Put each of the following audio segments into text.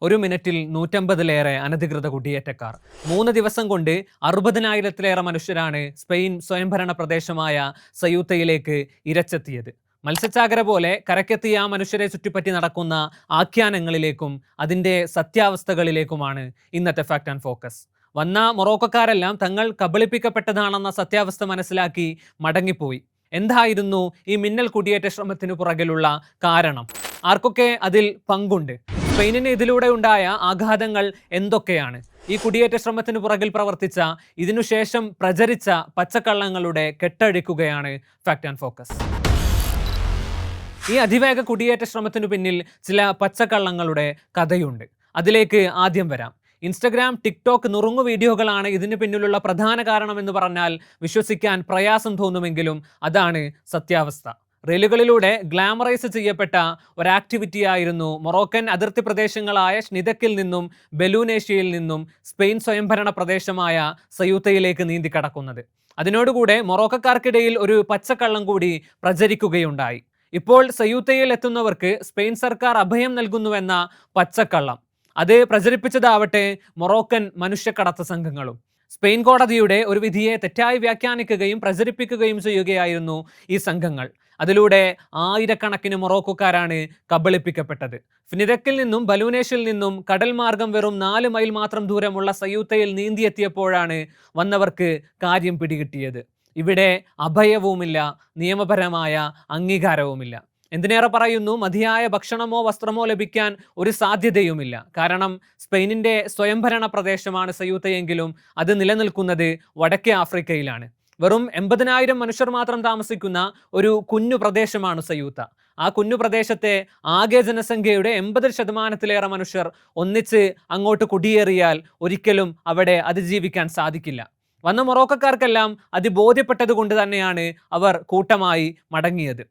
ഒരു മിനിറ്റിൽ 150-ലേറെ അനധികൃത കുടിയേറ്റക്കാർ. 3 ദിവസം കൊണ്ട് 60,000-ലേറെ മനുഷ്യരാണ് സ്പെയിൻ സ്വയംഭരണ പ്രദേശമായ സയൂത്തയിലേക്ക് ഇരച്ചെത്തിയത്. മത്സ്യചാകര പോലെ കരക്കെത്തിയ ആ മനുഷ്യരെ ചുറ്റിപ്പറ്റി നടക്കുന്ന ആഖ്യാനങ്ങളിലേക്കും അതിൻ്റെ സത്യാവസ്ഥകളിലേക്കുമാണ് ഇന്നത്തെ ഫാക്ട് ആൻഡ് ഫോക്കസ്. വന്ന മൊറോക്കോക്കാരെല്ലാം തങ്ങൾ കബളിപ്പിക്കപ്പെട്ടതാണെന്ന സത്യാവസ്ഥ മനസ്സിലാക്കി മടങ്ങിപ്പോയി. എന്തായിരുന്നു ഈ മിന്നൽ കുടിയേറ്റ ശ്രമത്തിനു പുറകിലുള്ള കാരണം? ആർക്കൊക്കെ അതിൽ പങ്കുണ്ട്? സ്പെയിനിന് ഇതിലൂടെ ഉണ്ടായ ആഘാതങ്ങൾ എന്തൊക്കെയാണ്? ഈ കുടിയേറ്റ ശ്രമത്തിന് പുറകിൽ പ്രവർത്തിച്ച, ഇതിനുശേഷം പ്രചരിച്ച പച്ചക്കള്ളങ്ങളുടെ കെട്ടഴിക്കുകയാണ് ഫാക്ട് ആൻഡ് ഫോക്കസ്. ഈ അതിവേഗ കുടിയേറ്റ ശ്രമത്തിനു പിന്നിൽ ചില പച്ചക്കള്ളങ്ങളുടെ കഥയുണ്ട്. അതിലേക്ക് ആദ്യം വരാം. ഇൻസ്റ്റഗ്രാം, ടിക്ടോക്ക് നുറുങ്ങു വീഡിയോകളാണ് ഇതിന് പിന്നിലുള്ള പ്രധാന കാരണമെന്ന് പറഞ്ഞാൽ വിശ്വസിക്കാൻ പ്രയാസം തോന്നുമെങ്കിലും അതാണ് സത്യാവസ്ഥ. റീലുകളിലൂടെ ഗ്ലാമറൈസ് ചെയ്യപ്പെട്ട ഒരാക്ടിവിറ്റിയായിരുന്നു മൊറോക്കൻ അതിർത്തി പ്രദേശങ്ങളായ ഷ്നിദക്കിൽ നിന്നും ബലൂനേഷ്യയിൽ നിന്നും സ്പെയിൻ സ്വയംഭരണ പ്രദേശമായ സയൂത്തയിലേക്ക് നീന്തിക്കടക്കുന്നത്. അതിനോടുകൂടെ മൊറോക്കക്കാർക്കിടയിൽ ഒരു പച്ചക്കള്ളം കൂടി പ്രചരിക്കുകയുണ്ടായി. ഇപ്പോൾ സയൂത്തയിൽ എത്തുന്നവർക്ക് സ്പെയിൻ സർക്കാർ അഭയം നൽകുന്നുവെന്ന പച്ചക്കള്ളം. അത് പ്രചരിപ്പിച്ചതാവട്ടെ മൊറോക്കൻ മനുഷ്യക്കടത്ത് സംഘങ്ങളും. സ്പെയിൻ കോടതിയുടെ ഒരു വിധിയെ തെറ്റായി വ്യാഖ്യാനിക്കുകയും പ്രചരിപ്പിക്കുകയും ചെയ്യുകയായിരുന്നു ഈ സംഘങ്ങൾ. അതിലൂടെ ആയിരക്കണക്കിന് മൊറോക്കോക്കാരാണ് കബളിപ്പിക്കപ്പെട്ടത്. ഫിനിദക്കിൽ നിന്നും ബലൂനേഷിൽ നിന്നും കടൽ മാർഗം വെറും 4 മൈൽ മാത്രം ദൂരമുള്ള സയൂത്തയിൽ നീന്തിയെത്തിയപ്പോഴാണ് വന്നവർക്ക് കാര്യം പിടികിട്ടിയത്. ഇവിടെ അഭയവുമില്ല, നിയമപരമായ അംഗീകാരവുമില്ല. എന്തിനേറെ പറയുന്നു, മതിയായ ഭക്ഷണമോ വസ്ത്രമോ ലഭിക്കാൻ ഒരു സാധ്യതയുമില്ല. കാരണം സ്പെയിനിൻ്റെ സ്വയംഭരണ പ്രദേശമാണ് സയൂത്തയെങ്കിലും അത് നിലനിൽക്കുന്നത് വടക്കേ ആഫ്രിക്കയിലാണ്. വെറും 80,000 മനുഷ്യർ മാത്രം താമസിക്കുന്ന ഒരു കുഞ്ഞു പ്രദേശമാണ് സയൂത്ത. ആ കുഞ്ഞു പ്രദേശത്തെ ആകെ ജനസംഖ്യയുടെ 80% മനുഷ്യർ ഒന്നിച്ച് അങ്ങോട്ട് കുടിയേറിയാൽ ഒരിക്കലും അവിടെ അതിജീവിക്കാൻ സാധിക്കില്ല. വന്ന മൊറോക്കക്കാർക്കെല്ലാം അത് ബോധ്യപ്പെട്ടത് കൊണ്ട് തന്നെയാണ് അവർ കൂട്ടമായി മടങ്ങിയത്.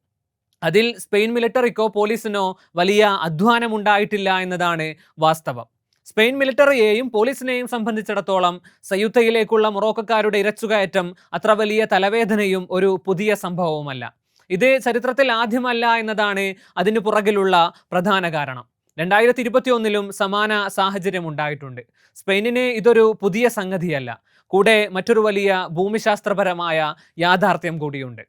അതിൽ സ്പെയിൻ മിലിറ്ററിക്കോ പോലീസിനോ വലിയ അധ്വാനമുണ്ടായിട്ടില്ല എന്നതാണ് വാസ്തവം. സ്പെയിൻ മിലിറ്ററിയെയും പോലീസിനെയും സംബന്ധിച്ചിടത്തോളം സയൂത്തയിലേക്കുള്ള മൊറോക്കക്കാരുടെ ഇരച്ചുകയറ്റം അത്ര വലിയ തലവേദനയും ഒരു പുതിയ സംഭവവുമല്ല. ഇത് ചരിത്രത്തിൽ ആദ്യമല്ല എന്നതാണ് അതിന് പുറകിലുള്ള പ്രധാന കാരണം. 2021 സമാന സാഹചര്യം ഉണ്ടായിട്ടുണ്ട്. സ്പെയിനിന് ഇതൊരു പുതിയ സംഗതിയല്ല. കൂടെ മറ്റൊരു വലിയ ഭൂമിശാസ്ത്രപരമായ യാഥാർത്ഥ്യം കൂടിയുണ്ട്.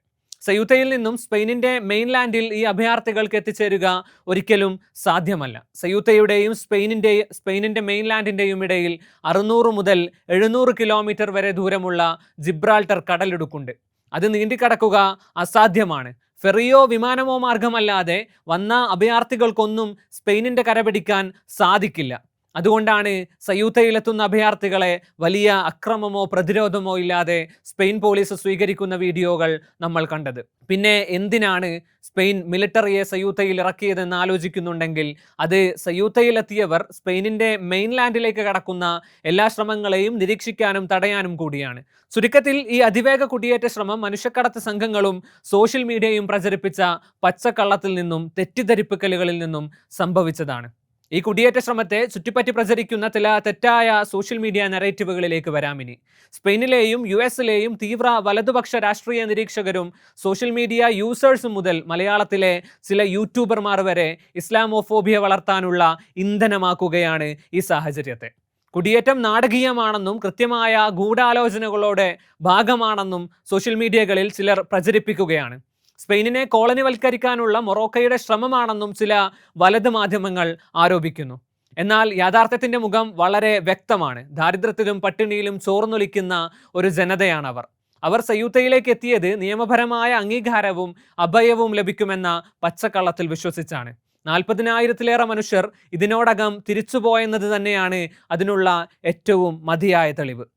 സയൂത്തയിൽ നിന്നും സ്പെയിനിൻ്റെ മെയിൻലാൻഡിൽ ഈ അഭയാർത്ഥികൾക്ക് എത്തിച്ചേരുക ഒരിക്കലും സാധ്യമല്ല. സയൂത്തയുടെയും സ്പെയിനിൻ്റെ മെയിൻലാൻഡിൻ്റെയും ഇടയിൽ 600 മുതൽ 700 കിലോമീറ്റർ വരെ ദൂരമുള്ള ജിബ്രാൾട്ടർ കടലിടുക്കുണ്ട്. അത് നീന്തിക്കടക്കുക അസാധ്യമാണ്. ഫെറിയോ വിമാനമോ മാർഗമല്ലാതെ വന്ന അഭയാർത്ഥികൾക്കൊന്നും സ്പെയിനിൻ്റെ കരപിടിക്കാൻ സാധിക്കില്ല. അതുകൊണ്ടാണ് സയൂത്തയിലെത്തുന്ന അഭയാർത്ഥികളെ വലിയ അക്രമമോ പ്രതിരോധമോ ഇല്ലാതെ സ്പെയിൻ പോലീസ് സ്വീകരിക്കുന്ന വീഡിയോകൾ നമ്മൾ കണ്ടത്. പിന്നെ എന്തിനാണ് സ്പെയിൻ മിലിറ്ററിയെ സയൂത്തയിൽ ഇറക്കിയതെന്ന് ആലോചിക്കുന്നുണ്ടെങ്കിൽ അത് സയൂത്തയിലെത്തിയവർ സ്പെയിനിൻ്റെ മെയിൻലാൻഡിലേക്ക് കടക്കുന്ന എല്ലാ ശ്രമങ്ങളെയും നിരീക്ഷിക്കാനും തടയാനും കൂടിയാണ്. ചുരുക്കത്തിൽ ഈ അതിവേഗ കുടിയേറ്റ ശ്രമം മനുഷ്യക്കടത്ത് സംഘങ്ങളും സോഷ്യൽ മീഡിയയും പ്രചരിപ്പിച്ച പച്ചക്കള്ളത്തിൽ നിന്നും തെറ്റിദ്ധരിപ്പിക്കലുകളിൽ നിന്നും സംഭവിച്ചതാണ്. ഈ കുടിയേറ്റ ശ്രമത്തെ ചുറ്റിപ്പറ്റി പ്രചരിക്കുന്ന ചില തെറ്റായ സോഷ്യൽ മീഡിയ നറേറ്റീവുകളിലേക്ക് വരാമിനി. സ്പെയിനിലെയും US-ലെയും തീവ്ര വലതുപക്ഷ രാഷ്ട്രീയ നിരീക്ഷകരും സോഷ്യൽ മീഡിയ യൂസേഴ്സും മുതൽ മലയാളത്തിലെ ചില യൂട്യൂബർമാർ വരെ ഇസ്ലാമോഫോബിയ വളർത്താനുള്ള ഇന്ധനമാക്കുകയാണ് ഈ സാഹചര്യത്തെ. കുടിയേറ്റം നാടകീയമാണെന്നും കൃത്യമായ ഗൂഢാലോചനകളുടെ ഭാഗമാണെന്നും സോഷ്യൽ മീഡിയകളിൽ ചിലർ പ്രചരിപ്പിക്കുകയാണ്. സ്പെയിനിനെ കോളനിവൽക്കരിക്കാനുള്ള മൊറോക്കയുടെ ശ്രമമാണെന്നും ചില വലത് മാധ്യമങ്ങൾ ആരോപിക്കുന്നു. എന്നാൽ യാഥാർത്ഥ്യത്തിൻ്റെ മുഖം വളരെ വ്യക്തമാണ്. ദാരിദ്ര്യത്തിലും പട്ടിണിയിലും ചോർന്നൊലിക്കുന്ന ഒരു ജനതയാണവർ. അവർ സയൂത്തയിലേക്ക് എത്തിയത് നിയമപരമായ അംഗീകാരവും അഭയവും ലഭിക്കുമെന്ന പച്ചക്കള്ളത്തിൽ വിശ്വസിച്ചാണ്. 40,000-ലേറെ മനുഷ്യർ ഇതിനോടകം തിരിച്ചുപോയെന്നത് തന്നെയാണ് അതിനുള്ള ഏറ്റവും മതിയായ തെളിവ്.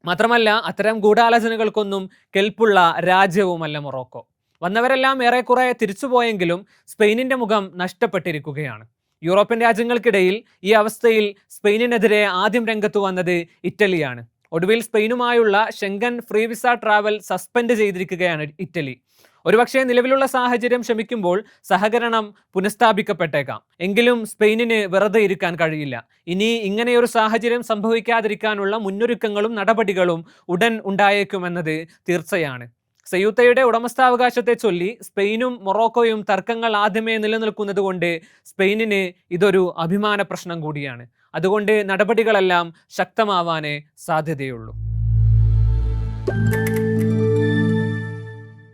മാത്രമല്ല, അത്തരം ഗൂഢാലോചനകൾക്കൊന്നും കെൽപ്പുള്ള രാജ്യവുമല്ല മൊറോക്കോ. വന്നവരെല്ലാം ഏറെക്കുറെ തിരിച്ചുപോയെങ്കിലും സ്പെയിനിൻ്റെ മുഖം നഷ്ടപ്പെട്ടിരിക്കുകയാണ്. യൂറോപ്യൻ രാജ്യങ്ങൾക്കിടയിൽ ഈ അവസ്ഥയിൽ സ്പെയിനിനെതിരെ ആദ്യം രംഗത്ത് വന്നത് ഇറ്റലിയാണ്. ഒടുവിൽ സ്പെയിനുമായുള്ള Schengen free visa travel suspend ചെയ്തിരിക്കുകയാണ് ഇറ്റലി. ഒരുപക്ഷെ നിലവിലുള്ള സാഹചര്യം ശമിക്കുമ്പോൾ സഹകരണം പുനഃസ്ഥാപിക്കപ്പെട്ടേക്കാം. എങ്കിലും സ്പെയിനിന് വെറുതെ ഇരിക്കാൻ കഴിയില്ല. ഇനി ഇങ്ങനെയൊരു സാഹചര്യം സംഭവിക്കാതിരിക്കാനുള്ള മുന്നൊരുക്കങ്ങളും നടപടികളും ഉടൻ ഉണ്ടായേക്കുമെന്നത് തീർച്ചയാണ്. സയൂത്തയുടെ ഉടമസ്ഥാവകാശത്തെ ചൊല്ലി സ്പെയിനും മൊറോക്കോയും തർക്കങ്ങൾ ആദ്യമേ നിലനിൽക്കുന്നത് കൊണ്ട് സ്പെയിനിന് ഇതൊരു അഭിമാന പ്രശ്നം കൂടിയാണ്. അതുകൊണ്ട് നടപടികളെല്ലാം ശക്തമാവാനേ സാധ്യതയുള്ളൂ.